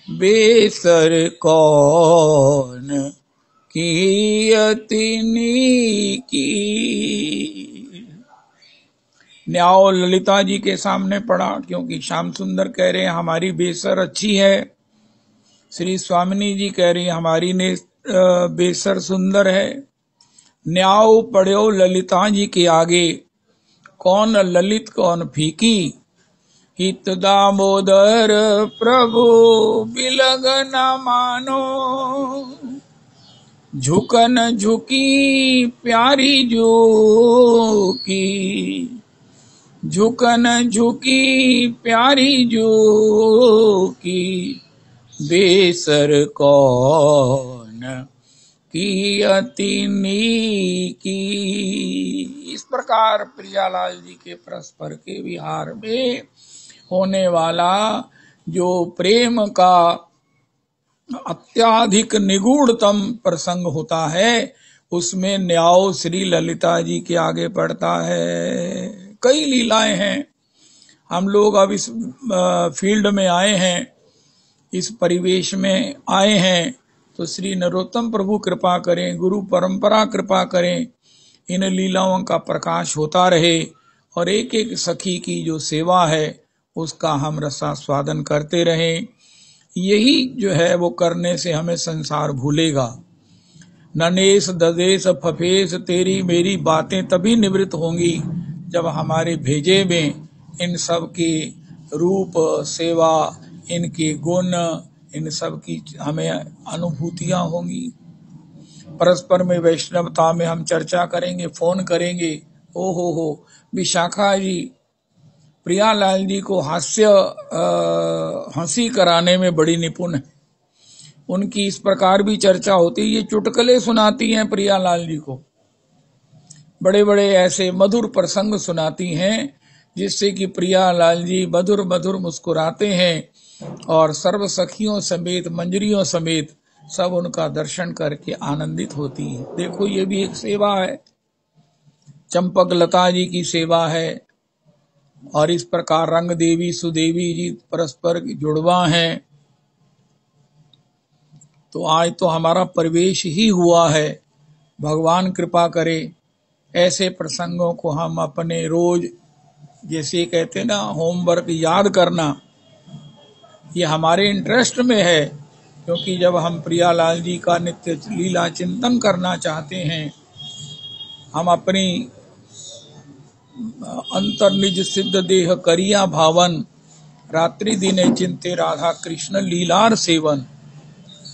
बेसर कौन कियति नीकी। न्याय ललिता जी के सामने पड़ा, क्योंकि श्याम सुंदर कह रहे हैं हमारी बेसर अच्छी है, श्री स्वामिनी जी कह रही हमारी ने बेसर सुंदर है। न्याय पढ़ो ललिता जी के आगे, कौन ललित कौन फीकी। हित दामोदर प्रभु बिलग न मानो, झुकन झुकी प्यारी जो की। झुकन झुकी प्यारी जो की, बेसर कौन की अति नीकी। इस प्रकार प्रियालाल जी के परस्पर के विहार में होने वाला जो प्रेम का अत्याधिक निगूढ़तम प्रसंग होता है, उसमें न्याय श्री ललिता जी के आगे पड़ता है। कई लीलाएं हैं। हम लोग अब इस फील्ड में आए हैं, इस परिवेश में आए हैं, तो श्री नरोत्तम प्रभु कृपा करें, गुरु परंपरा कृपा करें, इन लीलाओं का प्रकाश होता रहे और एक एक सखी की जो सेवा है उसका हम रसास्वादन करते रहें। यही जो है वो करने से हमें संसार भूलेगा। ननेस ददेश फफेस तेरी मेरी बातें तभी निवृत्त होंगी जब हमारे भेजे में इन सब की रूप सेवा, इनके गुण, इन सब की हमें अनुभूतियां होंगी। परस्पर में वैष्णवता में हम चर्चा करेंगे, फोन करेंगे। ओ हो विशाखा जी प्रियालाल जी को हंसी कराने में बड़ी निपुण है। उनकी इस प्रकार भी चर्चा होती है, ये चुटकुले सुनाती हैं प्रियालाल जी को, बड़े बड़े ऐसे मधुर प्रसंग सुनाती हैं जिससे कि प्रियालाल जी मधुर मधुर मुस्कुराते हैं और सर्व सखियों समेत मंजरियों समेत सब उनका दर्शन करके आनंदित होती है। देखो ये भी एक सेवा है, चंपक लता जी की सेवा है। और इस प्रकार रंग देवी सुदेवी जी परस्पर जुड़वा हैं। तो आज तो हमारा प्रवेश ही हुआ है। भगवान कृपा करे ऐसे प्रसंगों को हम अपने रोज, जैसे कहते हैं ना, होमवर्क याद करना, ये हमारे इंटरेस्ट में है। क्योंकि जब हम प्रियालाल जी का नित्य लीला चिंतन करना चाहते हैं, हम अपनी अंतर निज सिद्ध देह करिया भावन, रात्रि दिने चिंते राधा कृष्ण लीलार सेवन।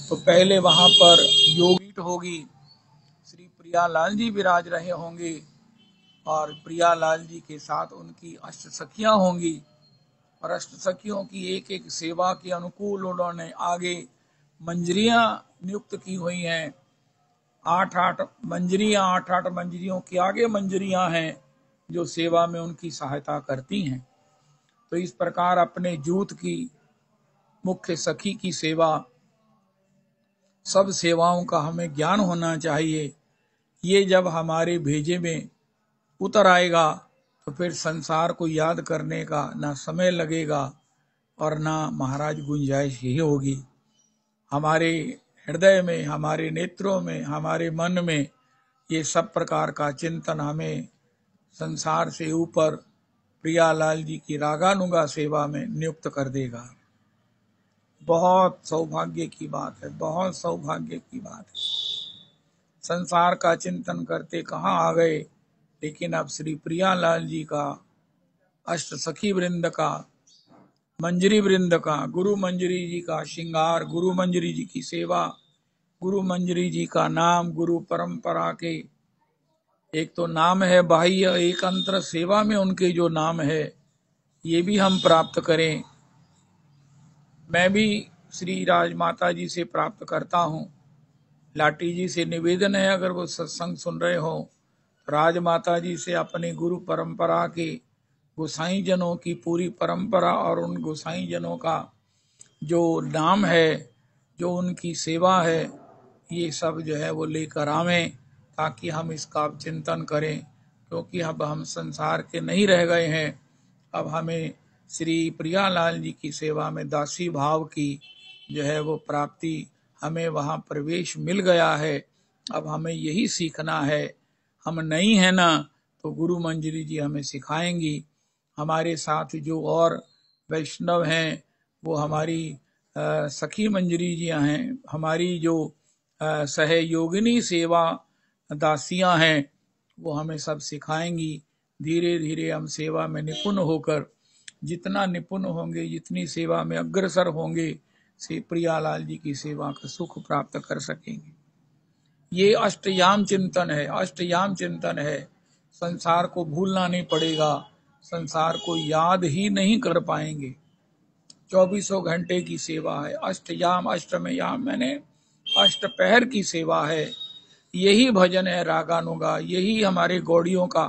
तो पहले वहां पर योगीट होगी, श्री प्रियालाल जी विराज रहे होंगे और प्रियालाल जी के साथ उनकी अष्ट सखियां होंगी और अष्ट सखियों की एक एक सेवा के अनुकूल उन्होंने आगे मंजरियां नियुक्त की हुई हैं। 8-8 मंजरियां, 8-8 मंजरियों के आगे मंजरियां हैं जो सेवा में उनकी सहायता करती हैं। तो इस प्रकार अपने जूथ की मुख्य सखी की सेवा, सब सेवाओं का हमें ज्ञान होना चाहिए। ये जब हमारे भेजे में उतर आएगा तो फिर संसार को याद करने का ना समय लगेगा और ना महाराज गुंजाइश ही होगी। हमारे हृदय में, हमारे नेत्रों में, हमारे मन में ये सब प्रकार का चिंतन हमें संसार से ऊपर प्रियालाल जी की रागानुगा सेवा में नियुक्त कर देगा। बहुत सौभाग्य की बात है, बहुत सौभाग्य की बात है। संसार का चिंतन करते कहाँ आ गए, लेकिन अब श्री प्रियालाल जी का, अष्ट सखी वृंद का, मंजरी वृंद का, गुरु मंजरी जी का श्रृंगार, गुरु मंजरी जी की सेवा, गुरु मंजरी जी का नाम, गुरु परंपरा के एक तो नाम है बाह्य, एक अंतर सेवा में उनके जो नाम है ये भी हम प्राप्त करें। मैं भी श्री राजमाता जी से प्राप्त करता हूँ। लाटी जी से निवेदन है, अगर वो सत्संग सुन रहे हो, राजमाता जी से अपने गुरु परंपरा के गोसाई जनों की पूरी परंपरा और उन गोसाई जनों का जो नाम है, जो उनकी सेवा है, ये सब जो है वो लेकर आवें ताकि हम इसका चिंतन करें। क्योंकि अब हम संसार के नहीं रह गए हैं, अब हमें श्री प्रियालाल जी की सेवा में दासी भाव की जो है वो प्राप्ति, हमें वहाँ प्रवेश मिल गया है। अब हमें यही सीखना है। हम नहीं है ना तो गुरु मंजरी जी हमें सिखाएंगी। हमारे साथ जो और वैष्णव हैं वो हमारी सखी मंजरी जी हैं, हमारी जो सहयोगिनी सेवा दासियां हैं वो हमें सब सिखाएंगी। धीरे धीरे हम सेवा में निपुण होकर, जितना निपुण होंगे, जितनी सेवा में अग्रसर होंगे, से प्रियालाल जी की सेवा का सुख प्राप्त कर सकेंगे। ये अष्टयाम चिंतन है, अष्टयाम चिंतन है। संसार को भूलना नहीं पड़ेगा, संसार को याद ही नहीं कर पाएंगे। 24 घंटे की सेवा है। अष्टयाम, अष्टम याम मैंने अष्टपहर की सेवा है। यही भजन है रागानुगा, यही हमारे गौड़ियों का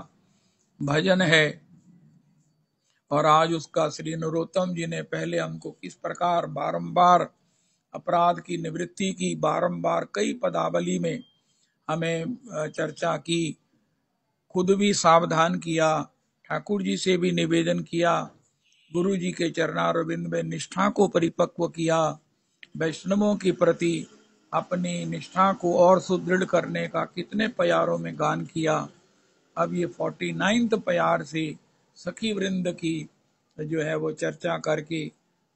भजन है। और आज उसका श्री नरोत्तम जी ने पहले हमको किस प्रकार बारंबार अपराध की निवृत्ति की, बारंबार कई पदावली में हमें चर्चा की, खुद भी सावधान किया, ठाकुर जी से भी निवेदन किया, गुरु जी के चरणारविंद में निष्ठा को परिपक्व किया, वैष्णवों के प्रति अपनी निष्ठा को और सुदृढ़ करने का कितने प्यारों में गान किया। अब ये 49वें प्यार से सखी वृंद की जो है वो चर्चा करके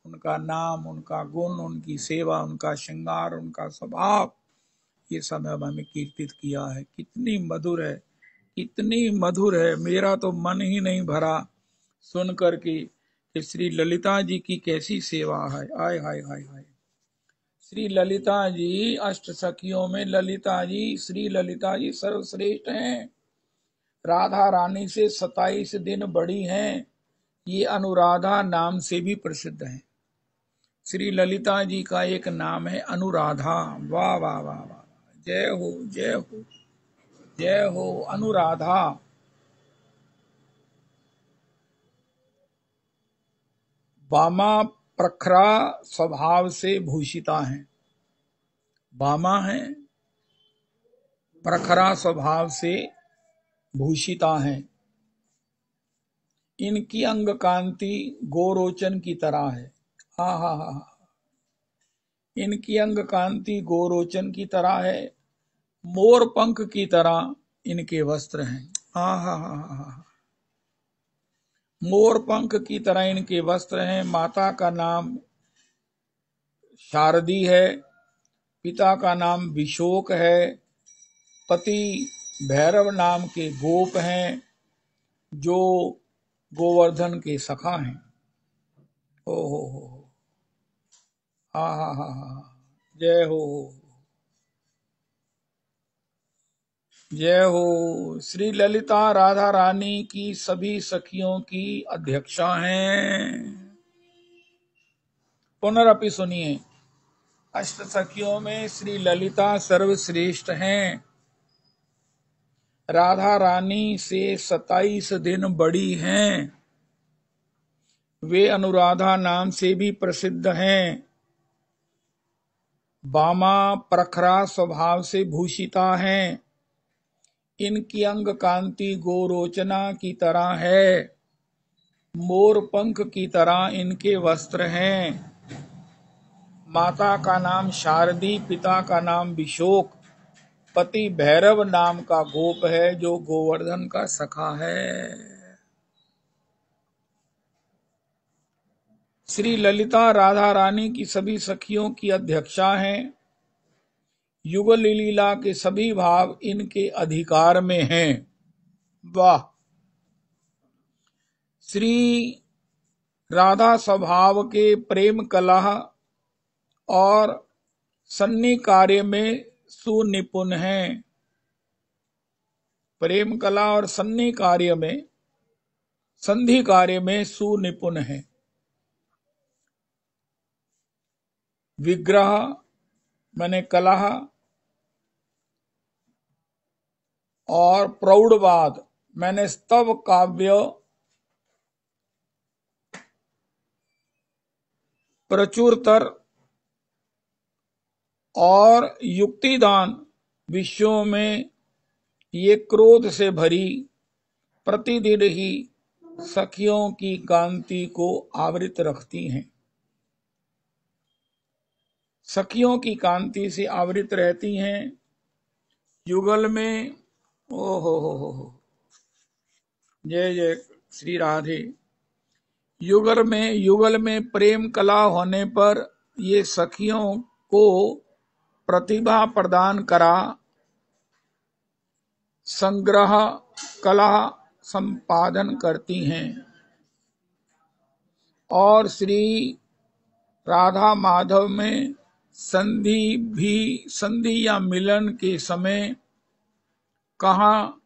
उनका नाम, उनका गुण, उनकी सेवा, उनका श्रृंगार, उनका स्वभाव, ये सब अब हमें कीर्तित किया है। कितनी मधुर है, कितनी मधुर है। मेरा तो मन ही नहीं भरा सुन करके कि श्री ललिता जी की कैसी सेवा है। आय हाय हाय हाय। श्री ललिता जी, अष्ट सखियों में ललिता जी, श्री ललिता जी सर्वश्रेष्ठ हैं। राधा रानी से 27 दिन बड़ी हैं। ये अनुराधा नाम से भी प्रसिद्ध हैं। श्री ललिता जी का एक नाम है अनुराधा। वाह वाह वाह वाह, जय हो जय हो जय हो अनुराधा। बामा प्रखरा स्वभाव से भूषिता हैं। बामा है, प्रखरा स्वभाव से भूषिता हैं। इनकी अंग कांति गोरोचन की तरह है। हा हा हा हा। इनकी अंग कांति गोरोचन की तरह है, मोर पंख की तरह इनके वस्त्र हैं। हा हा हा हा। मोर पंख की तरह इनके वस्त्र हैं। माता का नाम शारदी है, पिता का नाम विशोक है, पति भैरव नाम के गोप हैं जो गोवर्धन के सखा हैं। ओ हो, हा हा हा हा, जय हो जय हो। श्री ललिता राधा रानी की सभी सखियों की अध्यक्षा हैं। पुनरअपि सुनिए, अष्ट सखियों में श्री ललिता सर्वश्रेष्ठ हैं। राधा रानी से 27 दिन बड़ी हैं। वे अनुराधा नाम से भी प्रसिद्ध हैं। बामा प्रखरा स्वभाव से भूषिता हैं। इनकी अंग कांति गोरोचना की तरह है, मोर पंख की तरह इनके वस्त्र हैं। माता का नाम शारदी, पिता का नाम विशोक, पति भैरव नाम का गोप है जो गोवर्धन का सखा है। श्री ललिता राधा रानी की सभी सखियों की अध्यक्षा हैं। युगल लीला के सभी भाव इनके अधिकार में हैं। वाह। श्री राधा स्वभाव के प्रेम कलह और सन्नी कार्य में सुनिपुण हैं। प्रेम कला और सन्नी कार्य में, संधि कार्य में सुनिपुण है। विग्रह माने कलह और प्रौढ़वाद मैंने स्तव काव्य, प्रचुरतर और युक्तिदान विषयों में ये क्रोध से भरी प्रतिदिन ही सखियों की कांति को आवृत रखती हैं। सखियों की कांति से आवृत रहती हैं। युगल में ओ हो, जय जय श्री राधे। युगल में प्रेम कला होने पर ये सखियों को प्रतिभा प्रदान करा संग्रह कला संपादन करती हैं और श्री राधा माधव में संधि या मिलन के समय कहाँ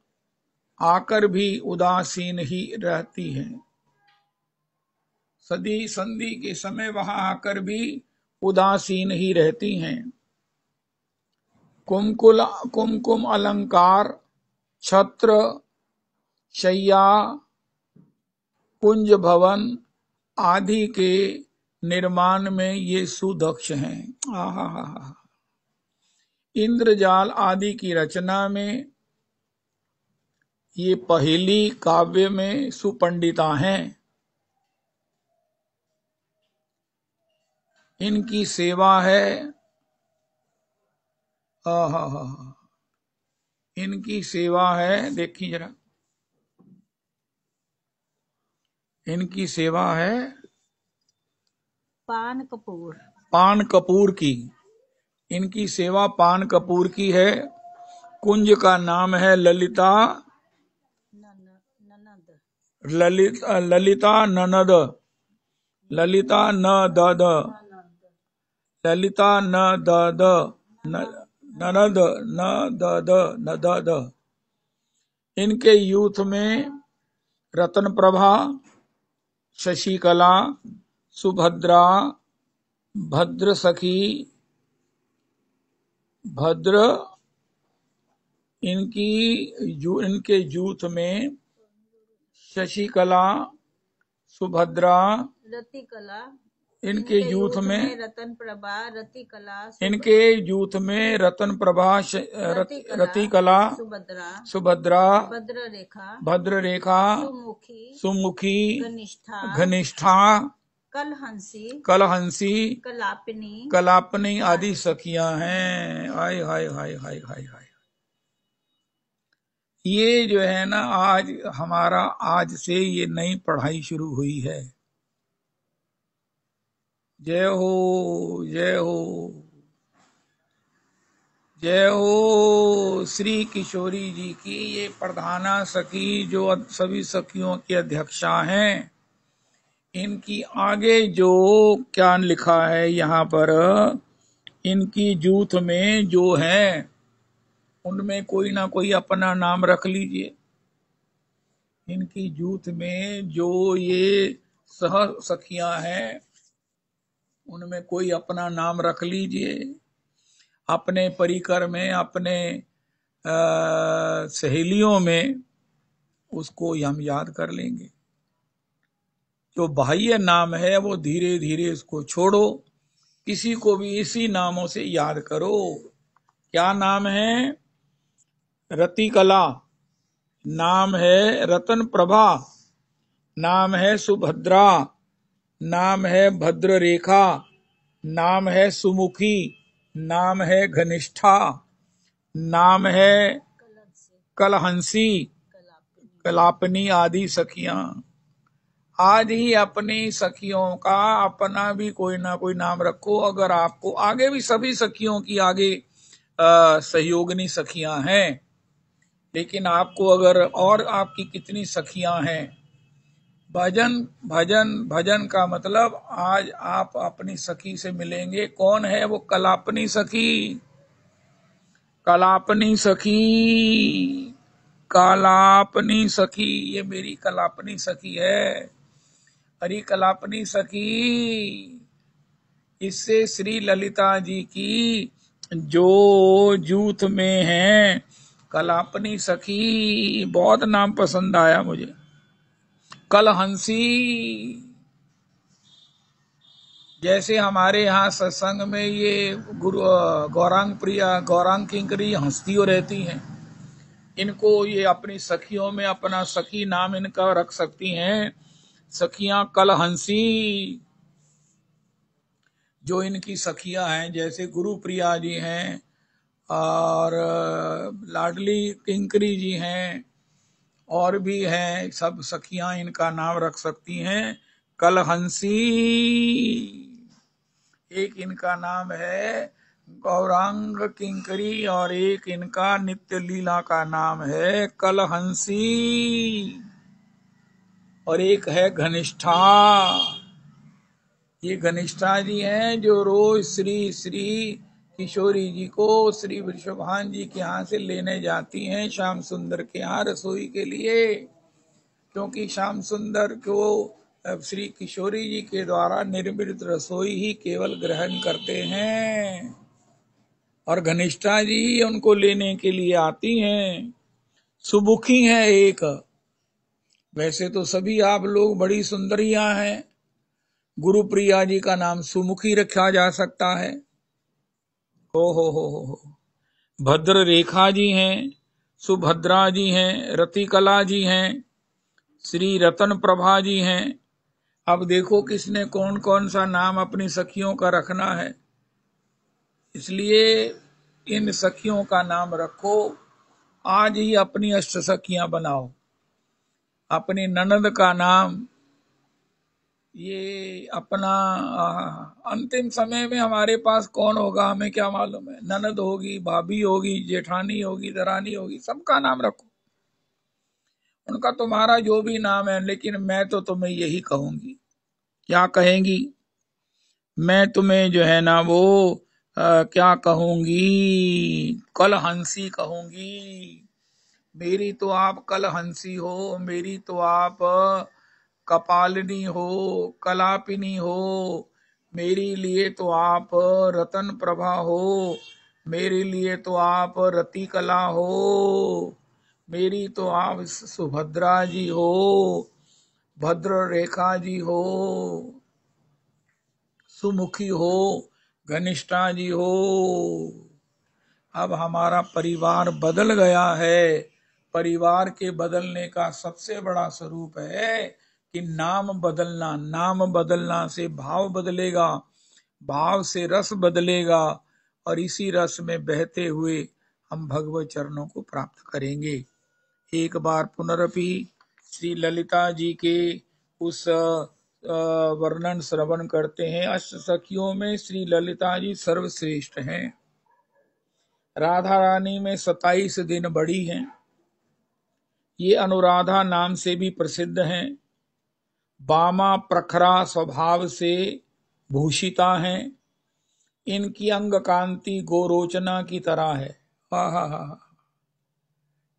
आकर भी उदासीन ही रहती हैं। संधि के समय वहां आकर भी उदासीन ही रहती हैं। कुमकुम अलंकार, छत्र, शैया, कुंज भवन आदि के निर्माण में ये सुदक्ष हैं। आहा, इंद्रजाल आदि की रचना में ये पहेली काव्य में सुपंडिता हैं। इनकी सेवा है, इनकी सेवा है, देखिए जरा, इनकी सेवा है पान कपूर की। इनकी सेवा पान कपूर की है। कुंज का नाम है ललिता ननद, ललिता ननद। इनके यूथ में रतन प्रभा, शशिकला, सुभद्रा, भद्र सखी, भद्र, इनके यूथ में शशिकला, सुभद्रा, रतिकला, इनके यूथ में रतन प्रभा, रतिकला, इनके यूथ में रतन प्रभा, रतिकला, सुभद्रा, भद्र रेखा, सुमुखी, घनिष्ठा, कलहंसी, कलापनी आदि सखियां हैं। हाय हाय हाय हाय हाय हाय। ये जो है ना, आज से ये नई पढ़ाई शुरू हुई है। जय हो, जय हो, जय हो श्री किशोरी जी की। ये प्रधाना सखी जो सभी सखियों की अध्यक्षा हैं, इनकी आगे जो क्या लिखा है यहाँ पर, इनकी जूथ में जो है उनमें कोई ना कोई अपना नाम रख लीजिए। इनकी जूथ में जो ये सह सखियां हैं उनमें कोई अपना नाम रख लीजिए। अपने परिकर में, अपने सहेलियों में उसको हम याद कर लेंगे। जो बाह्य नाम है वो धीरे धीरे उसको छोड़ो, किसी को भी इसी नामों से याद करो। क्या नाम है? रतिकला, नाम है रतन प्रभा, नाम है सुभद्रा, नाम है भद्र रेखा, नाम है सुमुखी, नाम है घनिष्ठा, नाम है कलहंसी, कलापनी आदि सखियां। आज ही अपनी सखियों का अपना भी कोई ना कोई नाम रखो। अगर आपको आगे भी सभी सखियों की आगे सहयोगिनी सखियां हैं, लेकिन आपको अगर और आपकी कितनी सखियां हैं, भजन का मतलब आज आप अपनी सखी से मिलेंगे। कौन है वो? कलापनी सखी, कलापनी सखी, कलापनी सखी। ये मेरी कलापनी सखी है। अरे कलापनी सखी, इससे श्री ललिता जी की जो जूथ में है कलापनी सखी, बहुत नाम पसंद आया मुझे। कलहंसी, जैसे हमारे यहाँ सत्संग में ये गुरु गौरांग प्रिया, गौरांग किंकरी हंसती रहती हैं, इनको ये अपनी सखियों में अपना सखी नाम इनका रख सकती हैं। सखियां कलहंसी, जो इनकी सखियां हैं, जैसे गुरुप्रिया जी हैं और लाडली किंकरी जी हैं, और भी हैं, सब सखियां इनका नाम रख सकती हैं। कलहंसी एक इनका नाम है, गौरांग किंकरी, और एक इनका नित्य लीला का नाम है कलहंसी, और एक है घनिष्ठा। ये घनिष्ठा जी हैं जो रोज श्री श्री किशोरी जी को श्री वृषभान जी के यहाँ से लेने जाती हैं श्याम सुंदर के यहाँ रसोई के लिए, क्योंकि श्याम सुंदर को श्री किशोरी जी के द्वारा निर्मित रसोई ही केवल ग्रहण करते हैं, और घनिष्ठा जी उनको लेने के लिए आती हैं। सुमुखी है एक, वैसे तो सभी आप लोग बड़ी सुंदरियां हैं, गुरुप्रिया जी का नाम सुमुखी रखा जा सकता है। हो भद्र रेखा जी हैं, सुभद्रा जी हैं, रतिकला जी हैं, श्री रतन प्रभा जी हैं। अब देखो किसने कौन कौन सा नाम अपनी सखियों का रखना है, इसलिए इन सखियों का नाम रखो। आज ही अपनी अष्ट सखियां बनाओ। अपनी ननद का नाम, ये अपना अंतिम समय में हमारे पास कौन होगा हमें क्या मालूम है। ननद होगी, भाभी होगी, जेठानी होगी, दरानी होगी, सबका नाम रखो। उनका तुम्हारा जो भी नाम है, लेकिन मैं तो तुम्हें यही कहूंगी। क्या कहेंगी? मैं तुम्हें जो है ना वो क्या कहूंगी, कलहंसी कहूंगी। मेरी तो आप कलहंसी हो, मेरी तो आप कपालिनी हो, कलापिनी हो, मेरे लिए तो आप रतन प्रभा हो, मेरे लिए तो आप रतिकला हो, मेरी तो आप सुभद्रा जी हो, भद्र रेखा जी हो, सुमुखी हो, घनिष्ठा जी हो। अब हमारा परिवार बदल गया है। परिवार के बदलने का सबसे बड़ा स्वरूप है कि नाम बदलना। नाम बदलना से भाव बदलेगा, भाव से रस बदलेगा, और इसी रस में बहते हुए हम भगवत चरणों को प्राप्त करेंगे। एक बार पुनरपि श्री ललिता जी के उस वर्णन श्रवण करते हैं। अष्ट सखियों में श्री ललिता जी सर्वश्रेष्ठ हैं। राधा रानी में 27 दिन बड़ी हैं। ये अनुराधा नाम से भी प्रसिद्ध हैं। बामा प्रखरा स्वभाव से भूषिता हैं। इनकी अंग कांति गोरोचना की तरह है। हा,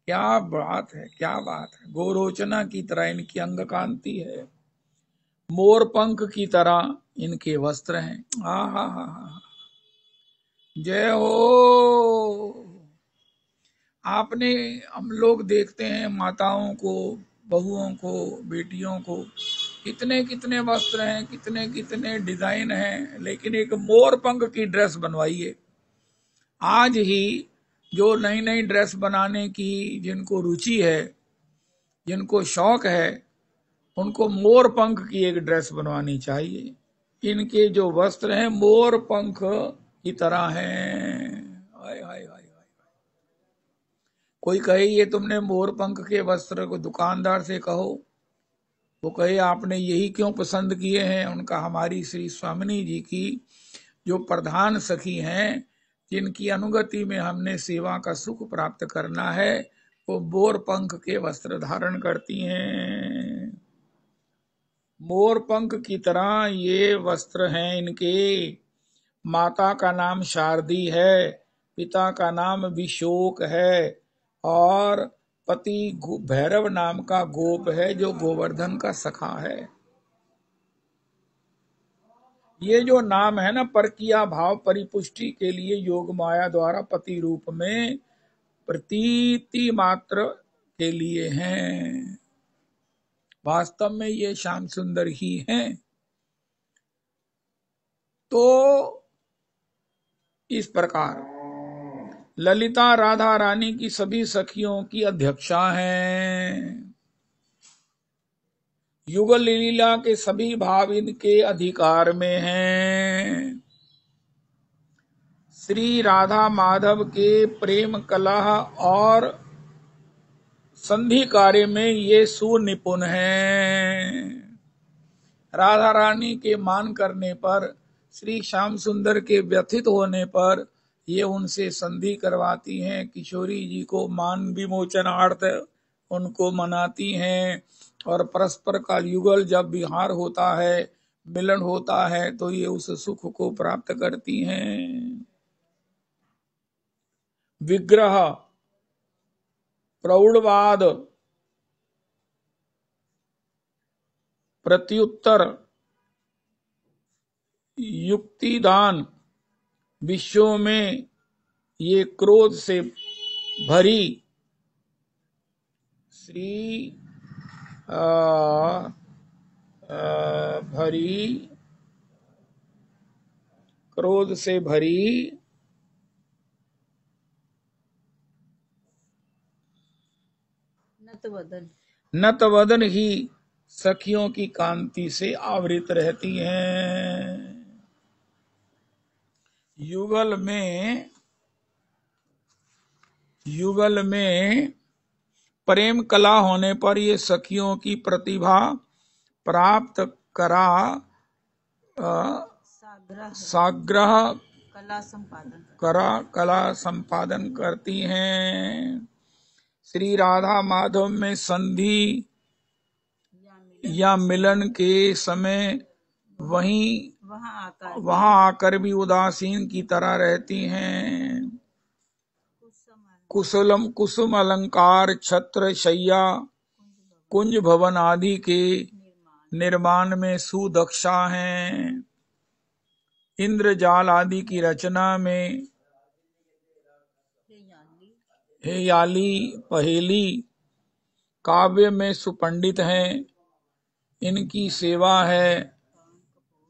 क्या बात है, क्या बात है। गोरोचना की तरह इनकी अंग कांति है। मोर पंख की तरह इनके वस्त्र हैं। हा, जय हो। आपने, हम लोग देखते हैं माताओं को, बहुओं को, बेटियों को, कितने कितने वस्त्र हैं, कितने कितने डिजाइन हैं, लेकिन एक मोर पंख की ड्रेस बनवाइए। आज ही जो नई नई ड्रेस बनाने की जिनको रुचि है, जिनको शौक है, उनको मोर पंख की एक ड्रेस बनवानी चाहिए। इनके जो वस्त्र हैं मोर पंख की तरह हैं। हाय हाय हाय। कोई कहे ये तुमने मोर पंख के वस्त्र को, दुकानदार से कहो, वो कहे आपने यही क्यों पसंद किए हैं। उनका हमारी श्री स्वामिनी जी की जो प्रधान सखी हैं, जिनकी अनुगति में हमने सेवा का सुख प्राप्त करना है, वो मोर पंख के वस्त्र धारण करती हैं। मोर पंख की तरह ये वस्त्र हैं इनके। माता का नाम शारदी है, पिता का नाम विशोक है, और पति भैरव नाम का गोप है जो गोवर्धन का सखा है। ये जो नाम है ना, परकिया भाव परिपुष्टि के लिए योग माया द्वारा पति रूप में प्रतीति मात्र के लिए हैं। वास्तव में ये श्याम सुंदर ही हैं। तो इस प्रकार ललिता राधा रानी की सभी सखियों की अध्यक्षा हैं। युगल लीला के सभी भाव इनके अधिकार में हैं। श्री राधा माधव के प्रेम कलह और संधि कार्य में ये सुनिपुण हैं। राधा रानी के मान करने पर, श्री श्याम सुंदर के व्यथित होने पर ये उनसे संधि करवाती हैं। किशोरी जी को मान विमोचनार्थ उनको मनाती हैं और परस्पर का युगल जब विहार होता है, मिलन होता है, तो ये उस सुख को प्राप्त करती हैं। विग्रह, प्रौढ़वाद, प्रत्युत्तर, युक्तिदान विषयों में ये क्रोध से भरी क्रोध से भरी नतवदन ही सखियों की कांति से आवृत रहती हैं। युगल में प्रेम कला होने पर ये सखियों की प्रतिभा प्राप्त करा साग्रह कला संपादन करती हैं। श्री राधा माधव में संधि या मिलन के समय वहां आकर भी उदासीन की तरह रहती हैं। कुसुम अलंकार, छत्र, शैया, कुंज भवन आदि के निर्माण में सुदक्षा हैं। इंद्रजाल आदि की रचना में हेयाली, पहेली, काव्य में सुपंडित हैं। इनकी सेवा है।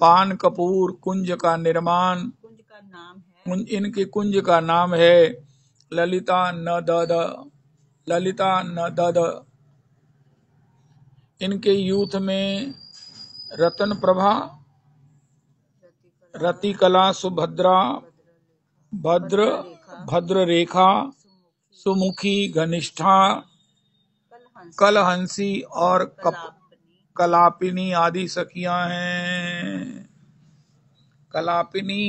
पान कपूर कुंज का निर्माण, इनके कुंज का नाम है ललिता न दद। इनके यूथ में रतन प्रभा, रतिकला, सुभद्रा, भद्र रेखा, सुमुखी, घनिष्ठा, कलहंसी और कलापिनी आदि सखियां हैं। कलापिनी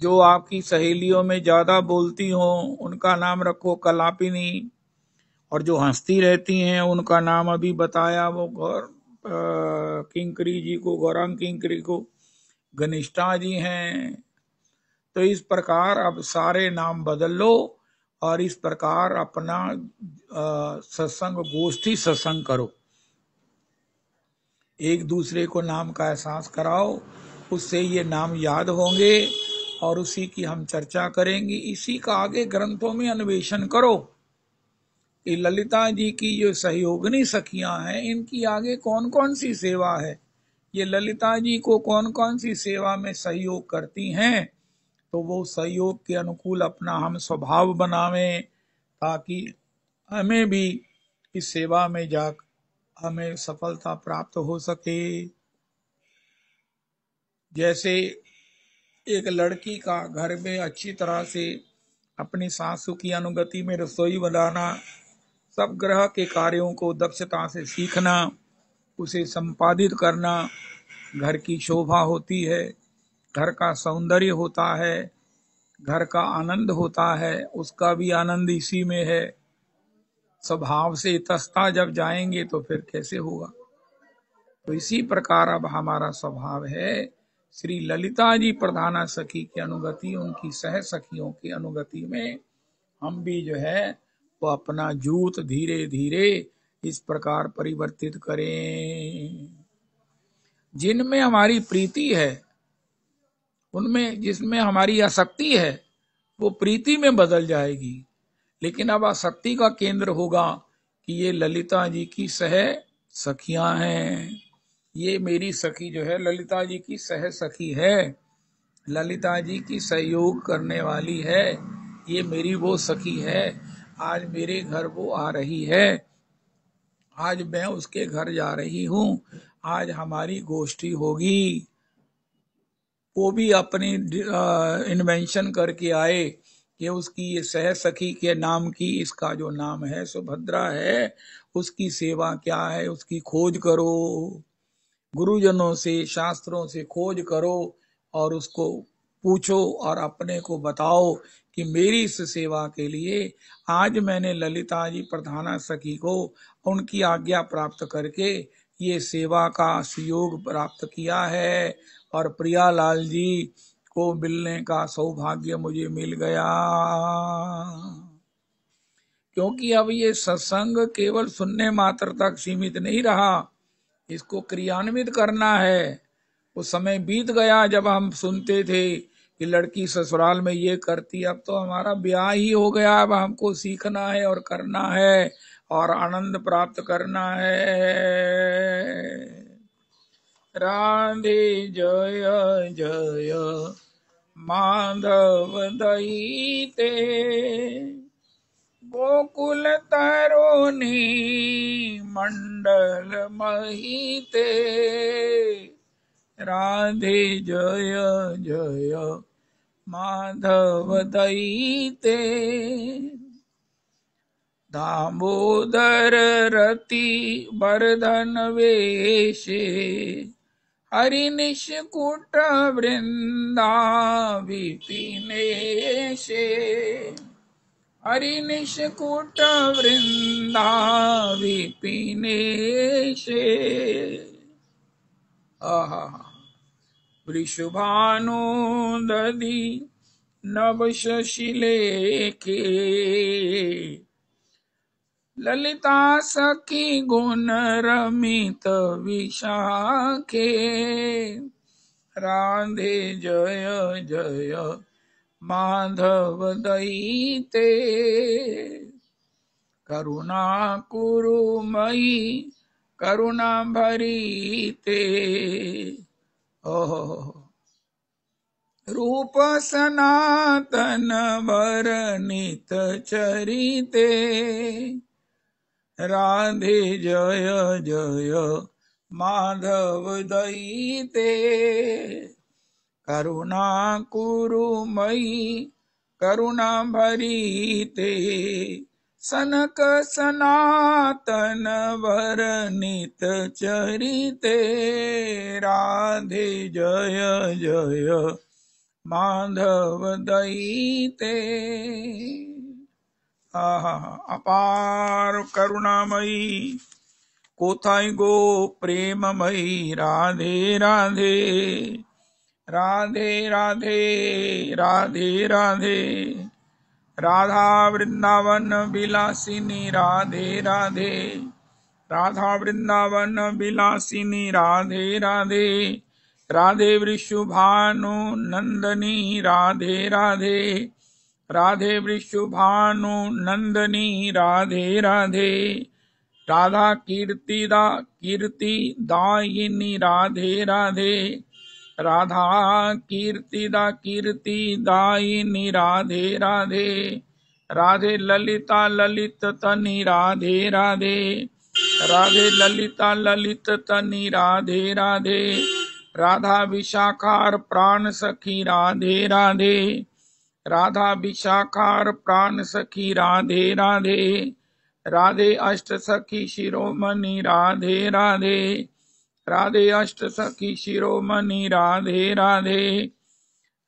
जो आपकी सहेलियों में ज्यादा बोलती हो उनका नाम रखो कलापिनी, और जो हंसती रहती हैं उनका नाम अभी बताया वो किंकरी जी को, गौरांग किंकरी को घनिष्ठा जी हैं। तो इस प्रकार अब सारे नाम बदल लो और इस प्रकार अपना सत्संग गोष्ठी सत्संग करो। एक दूसरे को नाम का एहसास कराओ, उससे ये नाम याद होंगे और उसी की हम चर्चा करेंगे। इसी का आगे ग्रंथों में अन्वेषण करो। ये ललिता जी की जो सहयोगिनी सखियां हैं, इनकी आगे कौन कौन सी सेवा है, ये ललिता जी को कौन कौन सी सेवा में सहयोग करती हैं, तो वो सहयोग के अनुकूल अपना हम स्वभाव बनावें, ताकि हमें भी इस सेवा में जा हमें सफलता प्राप्त हो सके। जैसे एक लड़की का घर में अच्छी तरह से अपनी सासू की अनुगति में रसोई बनाना, सब ग्रह के कार्यों को दक्षता से सीखना, उसे संपादित करना घर की शोभा होती है, घर का सौंदर्य होता है, घर का आनंद होता है, उसका भी आनंद इसी में है। स्वभाव से इतस्ता जब जाएंगे तो फिर कैसे होगा। तो इसी प्रकार अब हमारा स्वभाव है श्री ललिता जी प्रधाना सखी की अनुगति, उनकी सह सखियों की अनुगति में हम भी जो है वो अपना जूत धीरे धीरे इस प्रकार परिवर्तित करें। जिनमें हमारी प्रीति है, उनमें जिसमें हमारी आसक्ति है वो प्रीति में बदल जाएगी। लेकिन अब आसक्ति का केंद्र होगा कि ये ललिता जी की सह सखियां हैं, ये मेरी सखी जो है ललिता जी की सह सखी है, ललिता जी की सहयोग करने वाली है, ये मेरी वो सखी है, आज मेरे घर वो आ रही है, आज मैं उसके घर जा रही हूँ, आज हमारी गोष्ठी होगी। वो भी अपनी इन्वेंशन करके आए कि उसकी ये सह सखी के नाम की, इसका जो नाम है सुभद्रा है, उसकी सेवा क्या है, उसकी खोज करो, गुरुजनों से शास्त्रों से खोज करो और उसको पूछो और अपने को बताओ कि मेरी इस सेवा के लिए आज मैंने ललिता जी प्रधाना सखी को उनकी आज्ञा प्राप्त करके ये सेवा का सुयोग प्राप्त किया है और प्रियालाल जी को मिलने का सौभाग्य मुझे मिल गया। क्योंकि अब ये सत्संग केवल सुनने मात्र तक सीमित नहीं रहा, इसको क्रियान्वित करना है। वो समय बीत गया जब हम सुनते थे कि लड़की ससुराल में ये करती, अब तो हमारा ब्याह ही हो गया, अब हमको सीखना है और करना है और आनंद प्राप्त करना है। राधे जय जय माधव दईते, गोकुल तरुणी मंडल महिते, राधे जय जय माधव दईते, दामोदर रति बरधन वेशे, हरि निष्कुट वृंदा विपिनेशे, हरि निष्कुट वृंदा विपिनेशे। आहा, वृषभानु दधि नभ शशिलेखे, ललिता सखी गुण रमित विशाखे, राधे जय जय माधव दईते, करुणा कुरुमयी करुणा भरीते, ओह रूप सनातन वर्णित चरिते, राधे जय जय माधव दईते, करुणा कुरुमयी करुणा भरीते, सनक सनातन वर्णित चरिते, राधे जय जय माधव दईते। आहा, अपार करुणामयी कोथाई गो प्रेममयी, राधे राधे राधे राधे राधे राधे, राधा वृंदावन विलासिनी, राधे राधे राधा वृंदावन विलासिनी, राधे राधे राधे वृषभानु नंदनी, राधे राधे राधे वृषभानु नंदनी, राधे राधे राधा कीर्ति दायिनी, राधे राधे राधा कीर्ति दायिनी, राधे राधे राधे ललिता ललित तनी, राधे राधे राधे ललिता ललित तनी, राधे राधे राधा विशाखार प्राण सखी, राधे राधे राधा विशाखार प्राण सखी, राधे राधे राधे अष्ट सखी शिरोमणि, राधे राधे राधे अष्ट सखी शिरोमणि, राधे राधे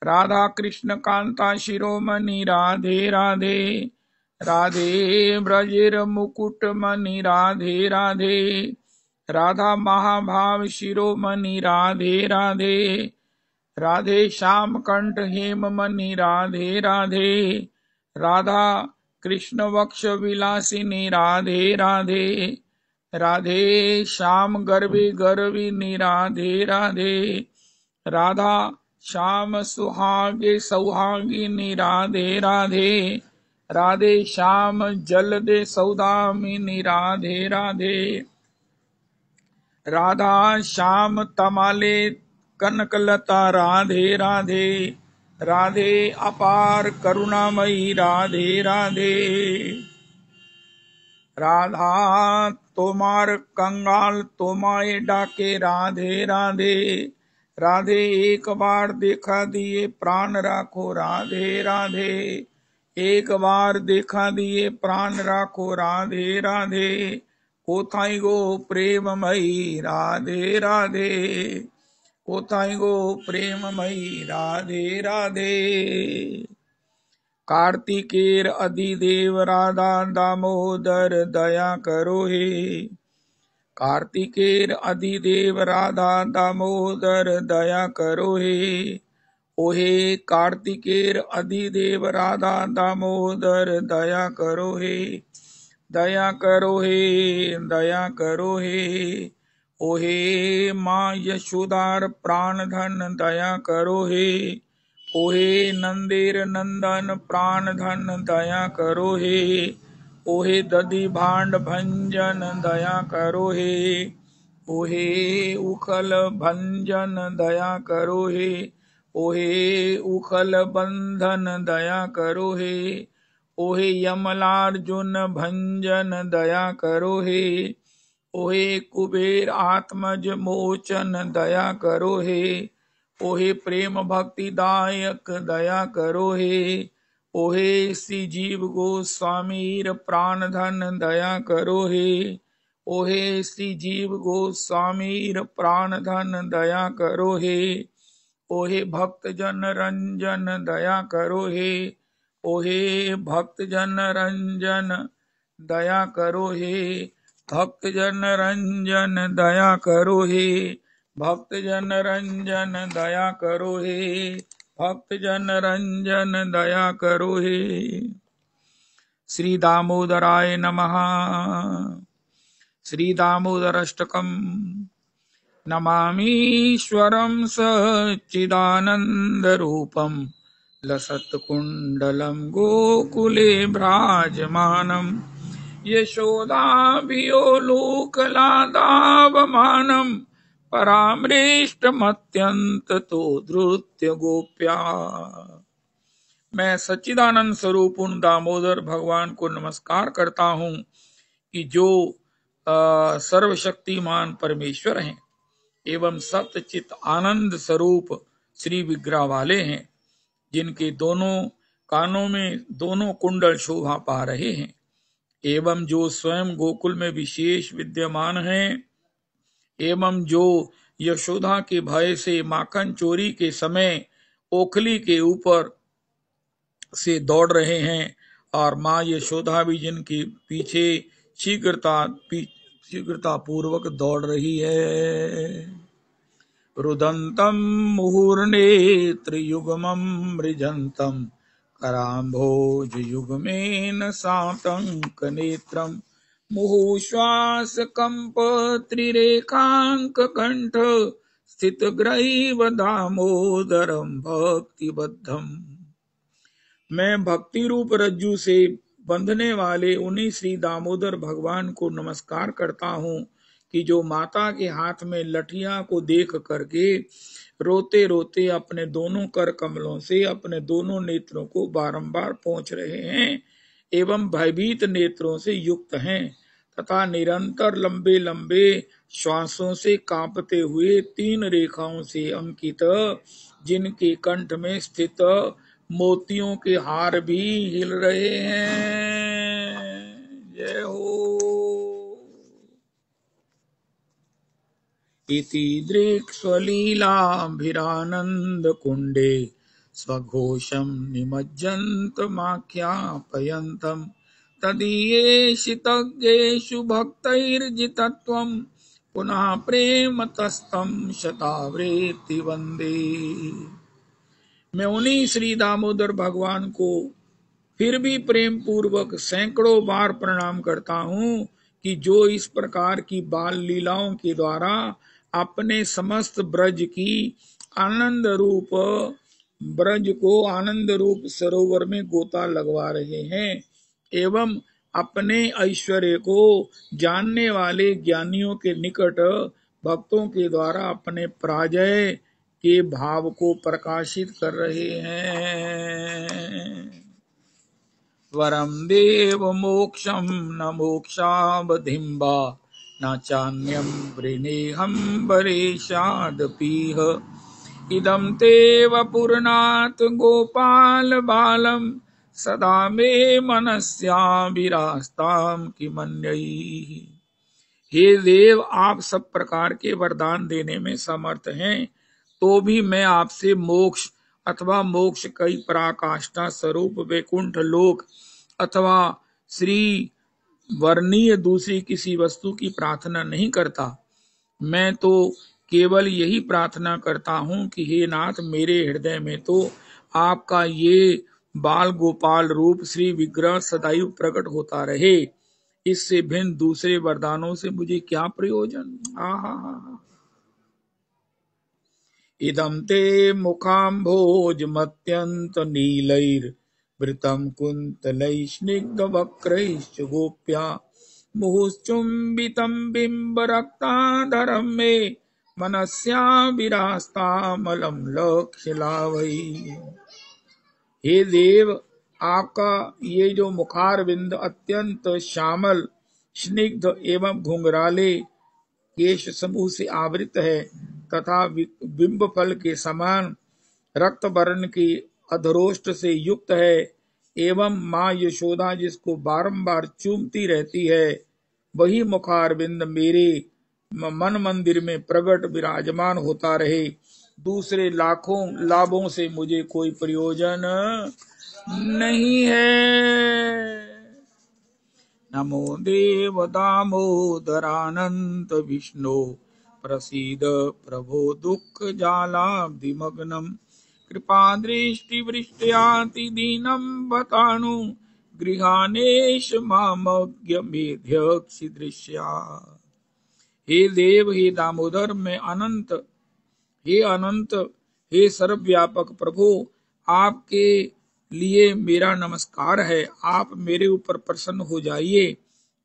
राधा कृष्ण कांता शिरोमणि, राधे राधे राधे ब्रजेर मुकुट मणि, राधे राधे राधा महाभाव शिरोमणि, राधे राधे राधे श्याम कंठ हेम मणि, राधे राधे राधा कृष्ण वक्ष विलासिनी, राधे राधे राधे श्याम गर्भे गर्विनी, राधे राधे राधा श्याम सुहागे सौहागिनी, राधे राधे राधे श्याम जल दे सौदामिनी, राधे राधे राधा श्याम तमाले कनकलता राधे राधे, राधे अपार करुणामयी राधे राधे। राधा तोमार कंगाल तोमाए डाके राधे राधे, राधे एक बार देखा दिए प्राण राखो राधे राधे, एक बार देखा दिए प्राण राखो राधे राधे। कोथाई गो प्रेममयी राधे राधे, कोथाई गो प्रेममयी राधे राधे। कार्तिकेर अधिदेव राधा दामोदर दया करो हे, कार्तिकेर अधिदेव राधा दामोदर दया करो हे। ओहे कार्तिकेर अधिदेव राधा दामोदर दया करो हे, दया करो हे, दया करो हे। ओहे माँ यशोदार प्राण धन दया करो हे, ओहे नंदेर नंदन प्राण धन दया करो हे। ओहे दधि भांड भंजन दया करो हे, ओहे उखल भंजन दया करो हे। ओहे उखल बंधन दया करो हे, ओहे यमलार्जुन भंजन दया करो हे। ओहे कुबेर आत्मज मोचन दया करो हे, ओहे प्रेम भक्ति दायक दया करो हे। ओहे श्री जीव गोस्वामीर प्राण धन दया करो हे, ओहे श्री जीव गोस्वामीर प्राण धन दया करो हे। ओहे भक्त जन रंजन दया करो हे, ओहे भक्त जन रंजन दया करो हे, भक्त जन रंजन दया करो हे, भक्त जन रंजन दया करो हे, भक्त जन रंजन दया करो हे। श्री दामोदराय नमः। श्री दामोदराष्टकम। नमामीश्वरं सच्चिदानंद रूपम, लसत्कुंडलं गोकुले भ्राजमानं, यशोदाभियोलोकलादावमानं, परामृष्टमत्यन्ततो धृत्य गोप्या। मैं सच्चिदानंद स्वरूप उन दामोदर भगवान को नमस्कार करता हूँ कि जो सर्वशक्तिमान परमेश्वर हैं एवं सत्यचित आनंद स्वरूप श्री विग्रह वाले हैं, जिनके दोनों कानों में दोनों कुंडल शोभा पा रहे हैं, एवं जो स्वयं गोकुल में विशेष विद्यमान हैं, एवं जो यशोदा के भय से माखन चोरी के समय ओखली के ऊपर से दौड़ रहे हैं, और माँ यशोदा भी जिनके पीछे शीघ्रता पूर्वक दौड़ रही है। रुदंतम मुहुर्नेत्र युग्मं मृजंतम, कराम्भोज युग्मेन सातंक नेत्रम, मुहुश्वास कंप त्रिरेखांक कंठ, स्थित ग्रहीव दामोदरम भक्तिबद्धम। मैं भक्ति रूप रज्जु से बंधने वाले उन्हीं श्री दामोदर भगवान को नमस्कार करता हूँ कि जो माता के हाथ में लठिया को देख करके रोते रोते अपने दोनों कर कमलों से अपने दोनों नेत्रों को बारंबार पोंछ रहे हैं, एवं भयभीत नेत्रों से युक्त हैं, तथा निरंतर लंबे लंबे श्वासों से कांपते हुए 3 रेखाओं से अंकित जिनके कंठ में स्थित मोतियों के हार भी हिल रहे हैं। जय हो। इति दृक्स्वलीलाभिरानंद कुंडे, स्वघोषं निमज्जन्तमाख्यापयन्तम्, तदीयेषितज्ञेषु भक्तैर्जितत्वं, पुनः प्रेम तस्तं शतावृत्ति वंदे। मैं उन्हीं श्री दामोदर भगवान को फिर भी प्रेम पूर्वक सैकड़ों बार प्रणाम करता हूँ कि जो इस प्रकार की बाल लीलाओं के द्वारा अपने समस्त ब्रज की आनंद रूप ब्रज को आनंद रूप सरोवर में गोता लगवा रहे हैं, एवं अपने ऐश्वर्य को जानने वाले ज्ञानियों के निकट भक्तों के द्वारा अपने पराजय के भाव को प्रकाशित कर रहे हैं। वरम देव मोक्षम न मोक्षावधिम्बा न चान्यम वृणेहम वरेशादपीह इदं ते वपुरनाथ गोपाल बालम सदा मे मनस्यां विरास्ताम किमन्यैः। हे देव, आप सब प्रकार के वरदान देने में समर्थ हैं, तो भी मैं आपसे मोक्ष अथवा मोक्ष कई पराकाष्ठा स्वरूप वैकुंठ लोक अथवा श्री वर्णीय दूसरी किसी वस्तु की प्रार्थना नहीं करता। मैं तो केवल यही प्रार्थना करता हूँ कि हे नाथ, मेरे हृदय में तो आपका ये बाल गोपाल रूप श्री विग्रह सदैव प्रकट होता रहे। इससे भिन्न दूसरे वरदानों से मुझे क्या प्रयोजन। इदं ते मुखाम्भोजमत्यंत नीलैर्वृतं कुन्तलैस्निग्धवक्रैश्च गोप्या मुहुश्चुम्बितं बिम्बरक्ताधरं मे मनस्या विरास्तामलं लक्ष्यलावै। हे देव, आपका ये जो मुखारविंद अत्यंत श्यामल, स्निग्ध एवं घुंघराले केश समूह से आवृत है तथा बिंब फल के समान रक्त वर्ण की अधरोष्ट से युक्त है एवं माँ यशोदा जिसको बारंबार चूमती रहती है, वही मुखारविंद मेरे मन मंदिर में प्रकट विराजमान होता रहे। दूसरे लाखों लाभों से मुझे कोई प्रयोजन नहीं है। नमो देव दामोदरानंत विष्णु प्रसीद प्रभो दुख जालाब्धिमग्नम कृपा दृष्टि वृष्ट्याति दीनम बतानु गृहानेश मामज्ञ मेध्यक्षि दृश्या। हे देव, हे दामोदर, मैं अनंत, हे सर्वव्यापक प्रभु, आपके लिए मेरा नमस्कार है। आप मेरे ऊपर प्रसन्न हो जाइए।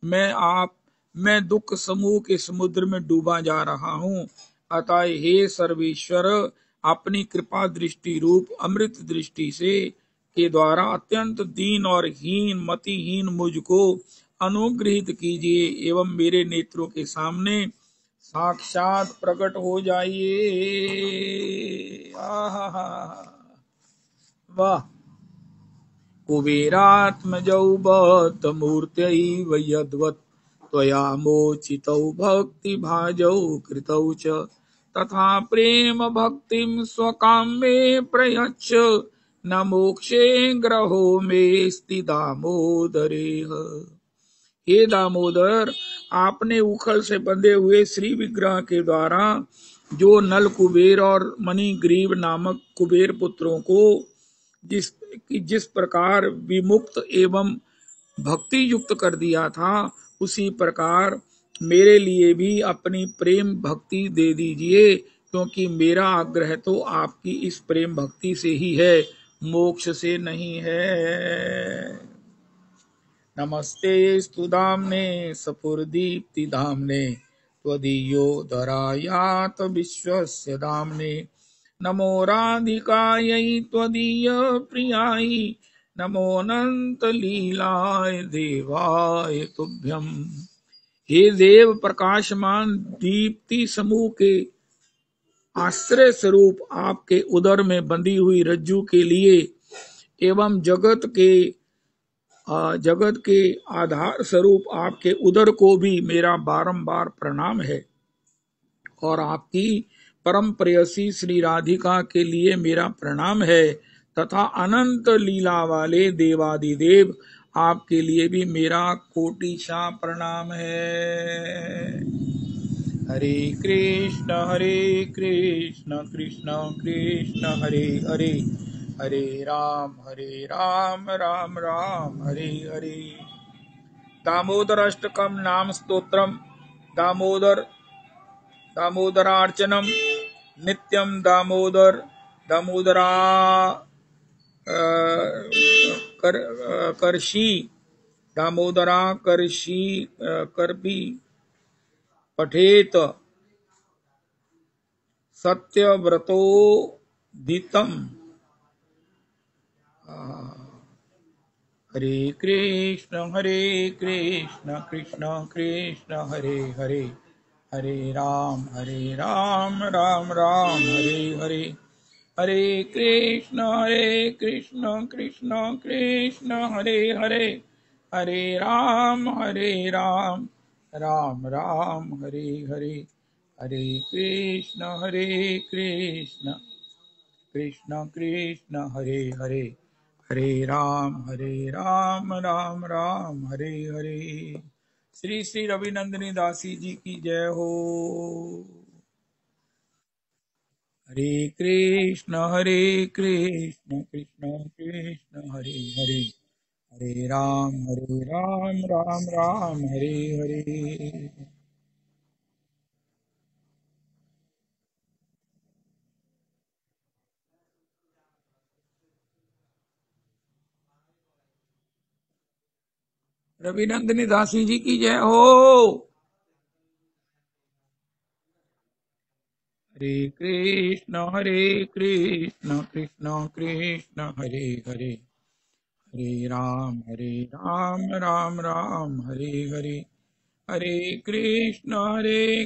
मैं दुख समूह के समुद्र में डूबा जा रहा हूँ। अतः हे सर्वेश्वर, अपनी कृपा दृष्टि रूप अमृत दृष्टि से के द्वारा अत्यंत दीन और हीन मतिहीन मुझको अनुग्रहित कीजिए एवं मेरे नेत्रों के सामने साक्षात प्रकट हो जाइए। वाह। कुबेरात्मजौ बतमूर्त्यैव यद्वत् त्वया मोचितौ भक्तिभाजौ कृतौ च तथा प्रेम भक्तिं स्वकाम्ये प्रयच्छ न मोक्षे ग्रहो मेस्ति दामोदरेह। हे दामोदर, आपने उखल से बंधे हुए श्री विग्रह के द्वारा जो नल कुबेर और मणिग्रीव नामक कुबेर पुत्रों को जिस प्रकार विमुक्त एवं भक्ति युक्त कर दिया था, उसी प्रकार मेरे लिए भी अपनी प्रेम भक्ति दे दीजिए, क्योंकि मेरा आग्रह तो आपकी इस प्रेम भक्ति से ही है, मोक्ष से नहीं है। नमस्ते स्तुदाम्ने सपुरदीप्ति धाम्ने त्वदीयोदरायात विश्वस्य दाम्ने नमो राधिकायै त्वदीय प्रियायै नमो अनंत लीलाय देवाय तुभ्यम। हे देव, प्रकाशमान दीप्ति समूह के आश्रय स्वरूप आपके उदर में बंधी हुई रज्जु के लिए एवं जगत के आधार स्वरूप आपके उदर को भी मेरा बारंबार प्रणाम है और आपकी परम प्रेयसी श्री राधिका के लिए मेरा प्रणाम है तथा अनंत लीला वाले देवादिदेव आपके लिए भी मेरा कोटिशा प्रणाम है। हरे कृष्ण कृष्ण कृष्ण हरे हरे, हरे राम राम राम हरे हरे। दामोदर अष्टकम नाम स्तोत्रम दामोदरार्चनम नित्यम दामोदरा करशी करपी पठेत सत्यव्रतो दितम। हरे कृष्ण कृष्ण कृष्ण हरे हरे, हरे राम राम राम हरे हरे, हरे कृष्ण कृष्ण कृष्ण हरे हरे, हरे राम राम राम हरे हरे, हरे कृष्ण कृष्ण कृष्ण कृष्ण हरे हरे, हरे राम राम राम हरे हरे। श्री श्री रविनंदिनी दासी जी की जय हो। हरे कृष्ण कृष्ण कृष्ण हरे हरे, हरे राम राम हरे हरे। रविनंदिनी दासी जी की जय हो। हरे कृष्ण कृष्ण कृष्ण हरे हरे, हरे राम राम राम हरे हरे, हरे कृष्ण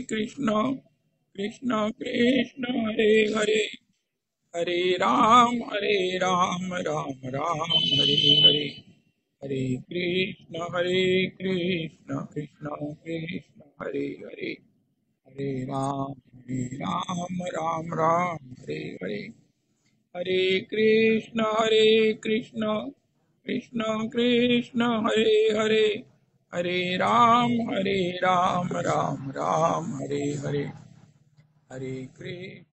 कृष्ण कृष्ण हरे हरे, हरे राम राम हरे हरे, हरे कृष्ण कृष्ण कृष्ण हरे हरे, हरे राम राम हरे हरे, हरे कृष्ण कृष्ण हरे हरे, हरे राम राम हरे हरे, हरे कृष्ण।